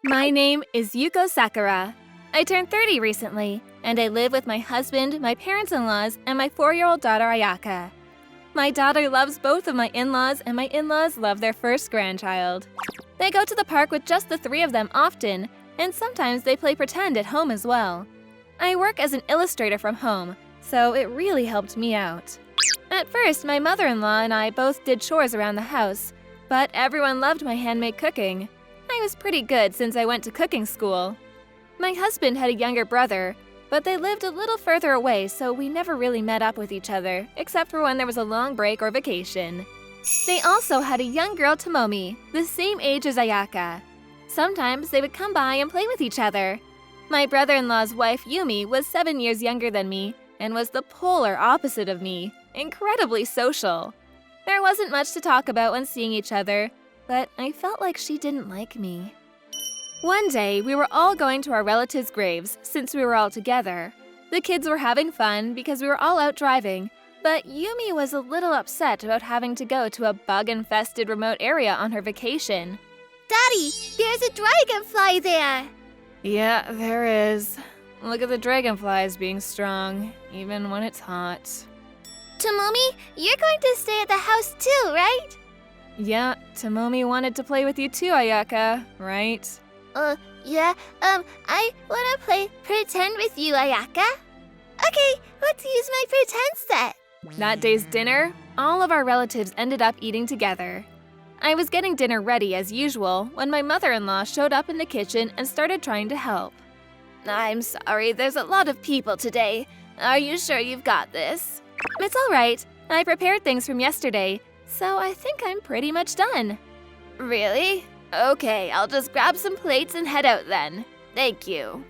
My name is Yuko Sakura. I turned 30 recently, and I live with my husband, my parents-in-laws, and my 4-year-old daughter Ayaka. My daughter loves both of my in-laws, and my in-laws love their first grandchild. They go to the park with just the 3 of them often, and sometimes they play pretend at home as well. I work as an illustrator from home, so it really helped me out. At first, my mother-in-law and I both did chores around the house, but everyone loved my handmade cooking. I was pretty good since I went to cooking school. My husband had a younger brother, but they lived a little further away, so we never really met up with each other, except for when there was a long break or vacation. They also had a young girl, Tomomi, the same age as Ayaka. Sometimes they would come by and play with each other. My brother-in-law's wife, Yumi, was 7 years younger than me and was the polar opposite of me, incredibly social. There wasn't much to talk about when seeing each other, but I felt like she didn't like me. One day, we were all going to our relatives' graves since we were all together. The kids were having fun because we were all out driving, but Yumi was a little upset about having to go to a bug-infested remote area on her vacation. Daddy, there's a dragonfly there! Yeah, there is. Look at the dragonflies being strong, even when it's hot. Tomomi, you're going to stay at the house too, right? Yeah, Tomomi wanted to play with you too, Ayaka, right? Yeah, I wanna play pretend with you, Ayaka. Okay, let's use my pretend set. That day's dinner, all of our relatives ended up eating together. I was getting dinner ready as usual when my mother-in-law showed up in the kitchen and started trying to help. I'm sorry, there's a lot of people today. Are you sure you've got this? It's all right. I prepared things from yesterday, so I think I'm pretty much done. Really? Okay, I'll just grab some plates and head out then. Thank you.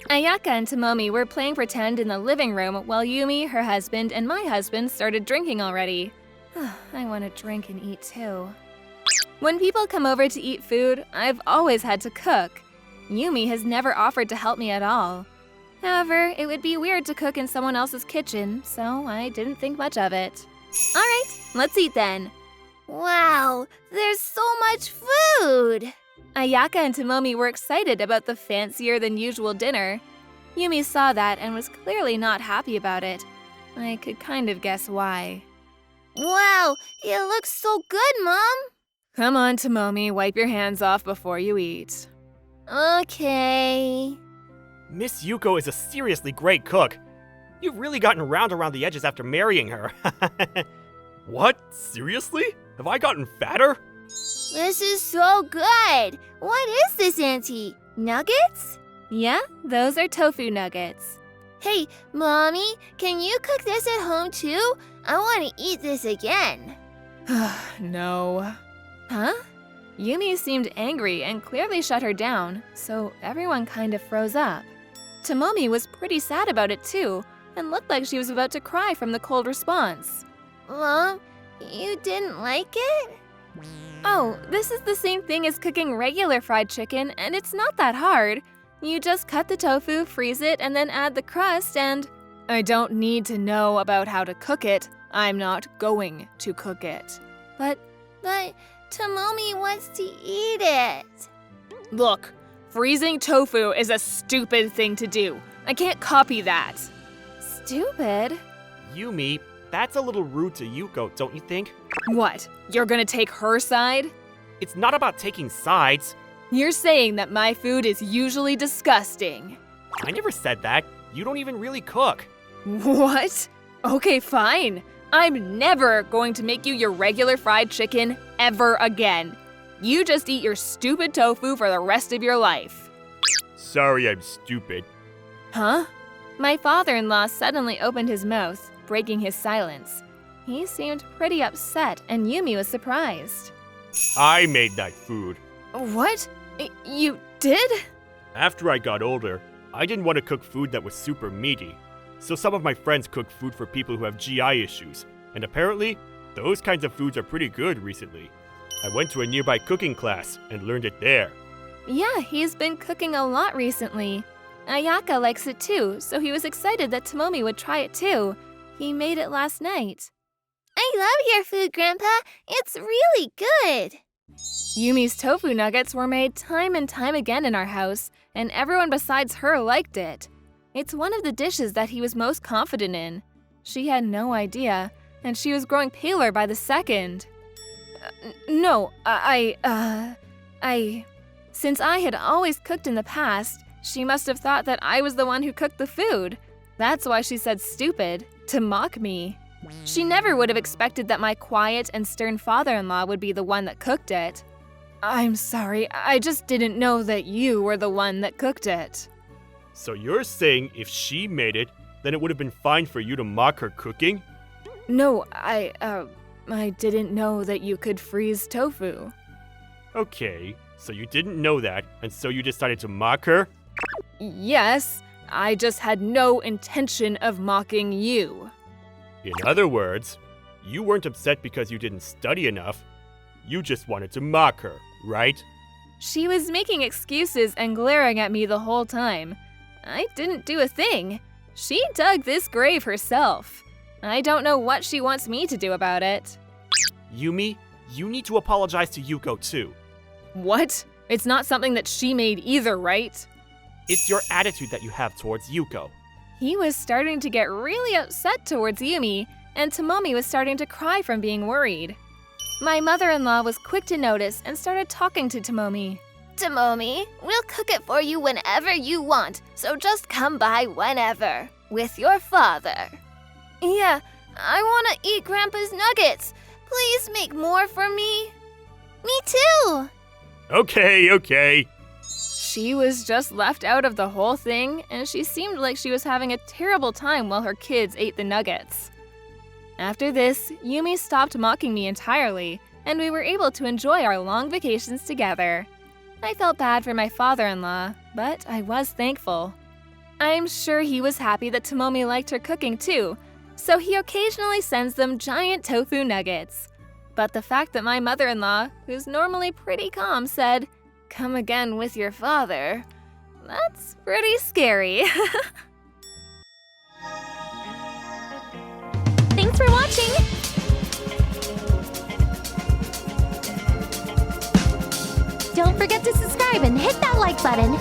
Ayaka and Tomomi were playing pretend in the living room while Yumi, her husband, and my husband started drinking already. I want to drink and eat too. When people come over to eat food, I've always had to cook. Yumi has never offered to help me at all. However, it would be weird to cook in someone else's kitchen, so I didn't think much of it. All right, let's eat then. Wow, there's so much food! Ayaka and Tomomi were excited about the fancier-than-usual dinner. Yumi saw that and was clearly not happy about it. I could kind of guess why. Wow, it looks so good, Mom! Come on, Tomomi, wipe your hands off before you eat. Okay. Miss Yuko is a seriously great cook. You've really gotten round around the edges after marrying her. What? Seriously? Have I gotten fatter? This is so good! What is this, Auntie? Nuggets? Yeah, those are tofu nuggets. Hey, Mommy, can you cook this at home too? I want to eat this again. No. Huh? Yumi seemed angry and clearly shut her down, so everyone kind of froze up. Tomomi was pretty sad about it too, and looked like she was about to cry from the cold response. Mom, you didn't like it? Oh, this is the same thing as cooking regular fried chicken, and it's not that hard. You just cut the tofu, freeze it, and then add the crust and… I don't need to know about how to cook it. I'm not going to cook it. But Tomomi wants to eat it. Look, freezing tofu is a stupid thing to do. I can't copy that. Stupid? Yumi, that's a little rude to Yuko, don't you think? What? You're gonna take her side? It's not about taking sides. You're saying that my food is usually disgusting. I never said that. You don't even really cook. What? Okay, fine. I'm never going to make you your regular fried chicken ever again. You just eat your stupid tofu for the rest of your life. Sorry, I'm stupid. Huh? My father-in-law suddenly opened his mouth, breaking his silence. He seemed pretty upset, and Yumi was surprised. I made that food. What? You did? After I got older, I didn't want to cook food that was super meaty. So some of my friends cooked food for people who have GI issues, and apparently, those kinds of foods are pretty good recently. I went to a nearby cooking class and learned it there. Yeah, he's been cooking a lot recently. Ayaka likes it too, so he was excited that Tomomi would try it too. He made it last night. I love your food, Grandpa. It's really good. Yumi's tofu nuggets were made time and time again in our house, and everyone besides her liked it. It's one of the dishes that he was most confident in. She had no idea, and she was growing paler by the second. Since I had always cooked in the past, she must have thought that I was the one who cooked the food. That's why she said stupid, to mock me. She never would have expected that my quiet and stern father-in-law would be the one that cooked it. I'm sorry, I just didn't know that you were the one that cooked it. So you're saying if she made it, then it would have been fine for you to mock her cooking? No, I didn't know that you could freeze tofu. Okay, so you didn't know that, and so you decided to mock her? Yes, I just had no intention of mocking you. In other words, you weren't upset because you didn't study enough. You just wanted to mock her, right? She was making excuses and glaring at me the whole time. I didn't do a thing. She dug this grave herself. I don't know what she wants me to do about it. Yumi, you need to apologize to Yuko too. What? It's not something that she made either, right? It's your attitude that you have towards Yuko. He was starting to get really upset towards Yumi, and Tomomi was starting to cry from being worried. My mother-in-law was quick to notice and started talking to Tomomi. Tomomi, we'll cook it for you whenever you want, so just come by whenever. With your father. Yeah, I want to eat Grandpa's nuggets. Please make more for me. Me too. Okay. She was just left out of the whole thing, and she seemed like she was having a terrible time while her kids ate the nuggets. After this, Yumi stopped mocking me entirely, and we were able to enjoy our long vacations together. I felt bad for my father-in-law, but I was thankful. I'm sure he was happy that Tomomi liked her cooking too, so he occasionally sends them giant tofu nuggets. But the fact that my mother-in-law, who's normally pretty calm, said, "Come again with your father," that's pretty scary. Thanks for watching! Don't forget to subscribe and hit that like button!